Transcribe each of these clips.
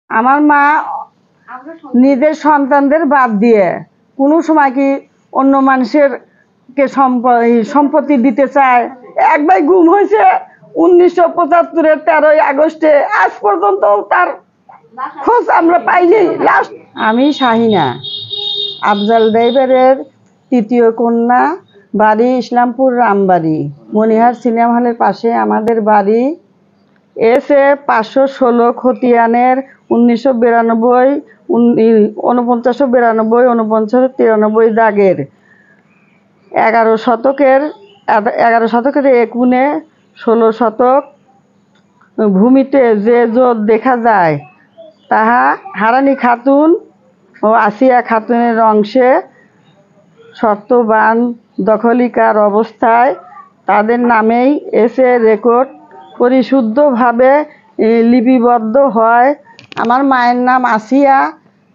আমার মা নিজের সন্তানদের বাদ দিয়ে কোনো সময় কি অন্য মানুষের কে সম্পত্তি দিতে চায়। একবার গুম হয়েছে 1975-এর 13ই আগস্টে, আজ পর্যন্ত তার খোঁজ আমরা পাইনি। লাস্ট আমি শাহিনা, আফজাল ড্রাইভারের তৃতীয় কন্যা, বাড়ি ইসলামপুর রামবাড়ি, মনিহার সিনেমা হলের পাশে আমাদের বাড়ি। এসে 516 খতিয়ানের 1992, 4992, 49, দাগের 11 শতকের 16 শতক ভূমিতে যে জোট দেখা যায় তাহা হারানি খাতুন ও আসিয়া খাতুনের অংশে শর্তবান দখলিকার অবস্থায় তাদের নামেই এসে রেকর্ড পরিশুদ্ধভাবে লিপিবদ্ধ হয়। আমার মায়ের নাম আসিয়া,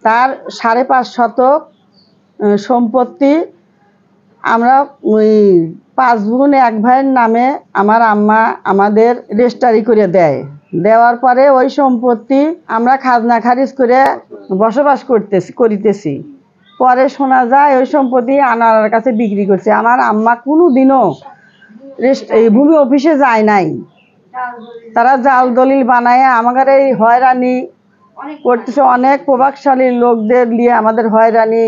তার 5.5 শতক সম্পত্তি আমরা 5 বোন 1 ভাইয়ের নামে আমার আম্মা আমাদের রেজিস্ট্রি করে দেয়। দেওয়ার পরে ওই সম্পত্তি আমরা খাজনা খারিজ করে বসবাস করিতেছি। পরে শোনা যায় ওই সম্পত্তি আনার কাছে বিক্রি করছে। আমার আম্মা কোনো দিনও ভূমি অফিসে যায় নাই। তারা জাল দলিল বানায় আমাদের এই হয়রানি করতেছে। অনেক প্রভাবশালী লোকদের নিয়ে আমাদের হয়রানি,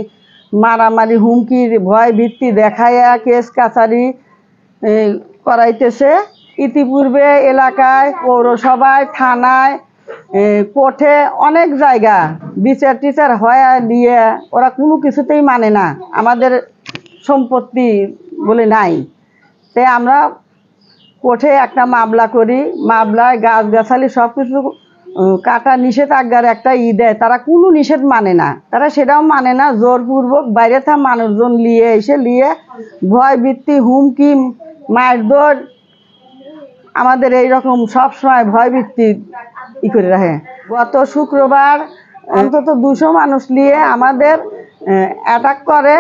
মারামারি, হুমকির ভয় ভিত্তি দেখায় কেস কাছারি করাইতেছে। ইতিপূর্বে এলাকায়, পৌরসভায়, থানায়, কোর্টে অনেক জায়গা বিচার টিচার হয় দিয়ে ওরা কোনো কিছুতেই মানে না, আমাদের সম্পত্তি বলে নাই। তাই আমরা কোর্টে একটা মামলা করি। মামলায় গাছগাছালি সব কিছু কাটা নিষেধাজ্ঞার একটা দেয়, তারা কোনো নিষেধ মানে না, তারা সেটাও মানে না। জোরপূর্বক বাইরে থাকা মানুষজন নিয়ে ভয় ভিত্তি, হুমকি, মারধর, আমাদের এইরকম সবসময় ভয় ভিত্তি করে রাখে। গত শুক্রবার অন্তত 200 মানুষ নিয়ে আমাদের অ্যাটাক করে।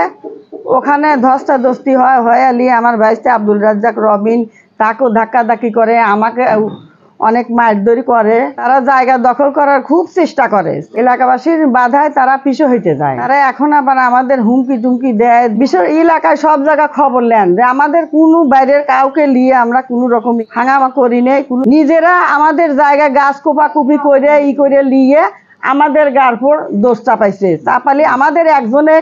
ওখানে ধস্তাধস্তি হয় নিয়ে আমার ভাইস্তে আব্দুল রাজ্জাক রবিন তাকেও ধাক্কাধাক্কি করে, আমাকে অনেক মারধরি করে। তারা জায়গা দখল করার খুব চেষ্টা করে। এলাকাবাসীর বাধায় তারা পিছু হইতে যায়। তারা এখন আবার আমাদের হুমকি টুমকি দেয়। বিশেষ এলাকায় সব জায়গা খবর নেন যে আমাদের কোনো বাইরের কাউকে নিয়ে আমরা কোনো রকম হাঙ্গামা করি নেই। নিজেরা আমাদের জায়গায় গাছ কোপাকুপি করে নিয়ে আমাদের গারপর দোষ চাপাইছে। চাপালি আমাদের একজনে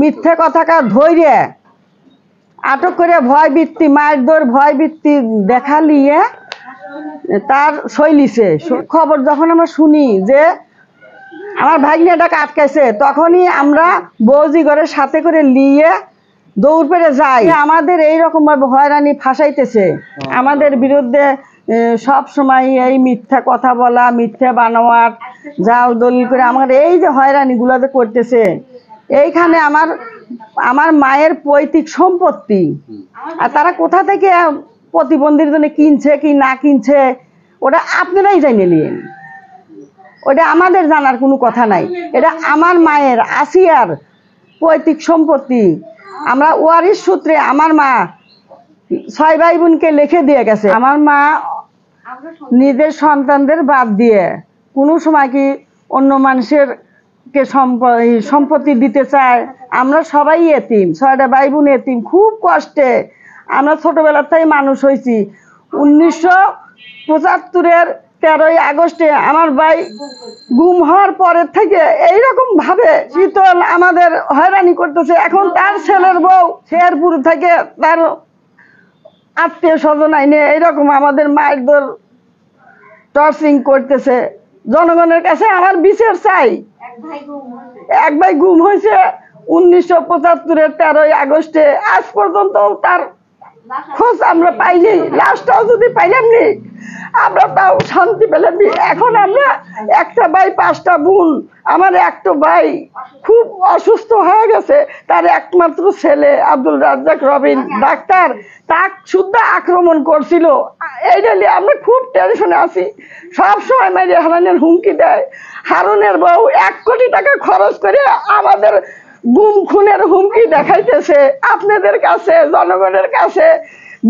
মিথ্যে কথাটা ধৈর্য আটক করে ভয় ভিত্তি, মারধর ভয় ভিত্তি দেখা নিয়ে তার শৈলীছে। খবর যখন আমরা শুনি যে আমার ভাগ্নেটাকে আটকাইছে, তখনই আমরা বৌজি ঘরের সাথে করে নিয়ে দৌড় পেরে যাই। আমাদের এইরকম ভাবে হয়রানি ফাঁসাইতেছে, আমাদের বিরুদ্ধে সব সময় এই মিথ্যা কথা বলা, মিথ্যা বানোয়াট, জাল দলিল করে আমাদের এই যে হয়রানিগুলো যে করতেছে। এইখানে আমার মায়ের পৈতৃক সম্পত্তি, আর তারা কোথা থেকে প্রতিবন্ধীর জন্য কিনছে কি না কিনছে ওটা আপনারাই জানিয়ে নিন, ওটা আমাদের জানার কোনো কথা নাই। এটা আমার মায়ের আসিয়ার পৈতৃক সম্পত্তি। আমরা ওয়ারিশ সূত্রে আমার মা 6 ভাই বোনকে লিখে দিয়ে গেছে। আমার মা নিজের সন্তানদের বাদ দিয়ে কোনো সময় কি অন্য মানুষের কে সম্পত্তি দিতে চায়। আমরা সবাই এতিম, 6টা ভাই বোন এতিম, খুব কষ্টে আমরা ছোটবেলার থেকে মানুষ হয়েছি। 1975-এর 13ই আগস্টে আমার ভাই গুম হওয়ার পরের থেকে এইরকম ভাবে শীতল আমাদের হয়রানি করতেছে। এখন তার ছেলের বউ শেরপুর থেকে তার আত্মীয় স্বজন আইনে এইরকম আমাদের মারধর টর্চিং করতেছে। জনগণের কাছে আমার বিচার চাই। এক ভাই গুম হয়েছে 1975-এর 13ই আগস্টে, আজ পর্যন্ত তার খোঁজ আমরা পাইনি। লাশটাও যদি পাইলাম নি আমরা তাও শান্তি পেলাম নি। এখন আমরা একটা ভাই 5টা বোন, আমার একটা ভাই খুব অসুস্থ হয়ে গেছে, তার একমাত্র ছেলে আব্দুল রাজ্জাক রবিন ডাক্তার, তাক শুদ্ধ আক্রমণ করছিল। এইটা নিয়ে আমরা খুব টেনশনে আছি। সবসময় মেরে হারানের হুমকি দেয়। হারুনের বউ 1 কোটি টাকা খরচ করে আমাদের গুম খুনের হুমকি দেখাইতেছে। আপনাদের কাছে, জনগণের কাছে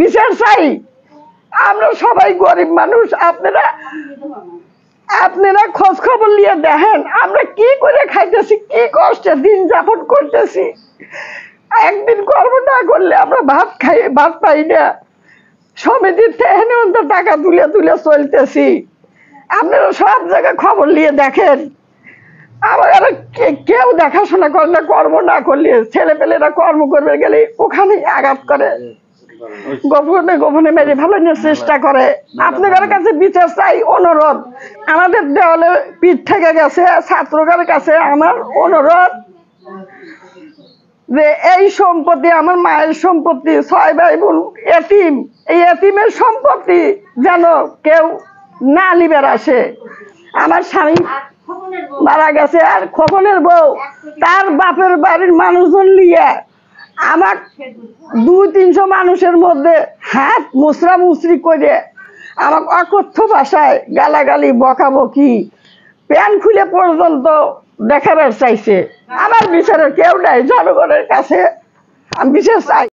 বিচার চাই। আমরা সবাই গরিব মানুষ, আপনারা আপনারা খোঁজ খবর নিয়ে দেখেন আমরা কি করে খাইতেছি, কি কষ্টে দিন যাপন করতেছি। একদিন কর্ম না করলে আমরা ভাত পাই না। সমিতির থেকে টাকা তুলে তুলে চলতেছি। আপনারা সব জায়গায় খবর নিয়ে দেখেন। আবার কেউ দেখাশোনা করে না, কর্ম না করলে ছেলেপেলেরা কর্ম করবে গেলে ওখানে আঘাত করে, গোপনে গোপনে মেরে ফেলানোর চেষ্টা করে। আপনাদের কাছে বিচার চাই, অনুরোধ। আমাদের দেওয়ালে পিঠ থেকে গেছে, ছাত্রদের কাছে আমার অনুরোধ যে এই সম্পত্তি আমার মায়ের সম্পত্তি, 6 ভাই বোন এতিম, এই এতিমের সম্পত্তি যেন কেউ না লিবার আসে। আমার স্বামী মারা গেছে, আর খোকনের বউ তার বাপের বাড়ির মানুষজন লিয়ে আমার 200-300 মানুষের মধ্যে হাত মুচড়ি করে আমার অকথ্য ভাষায় গালাগালি বকাবকি প্যান খুলে পর্যন্ত দেখাবার চাইছে। আমার বিচারের কেউ নাই, জনগণের কাছে আমি বিচার চাই।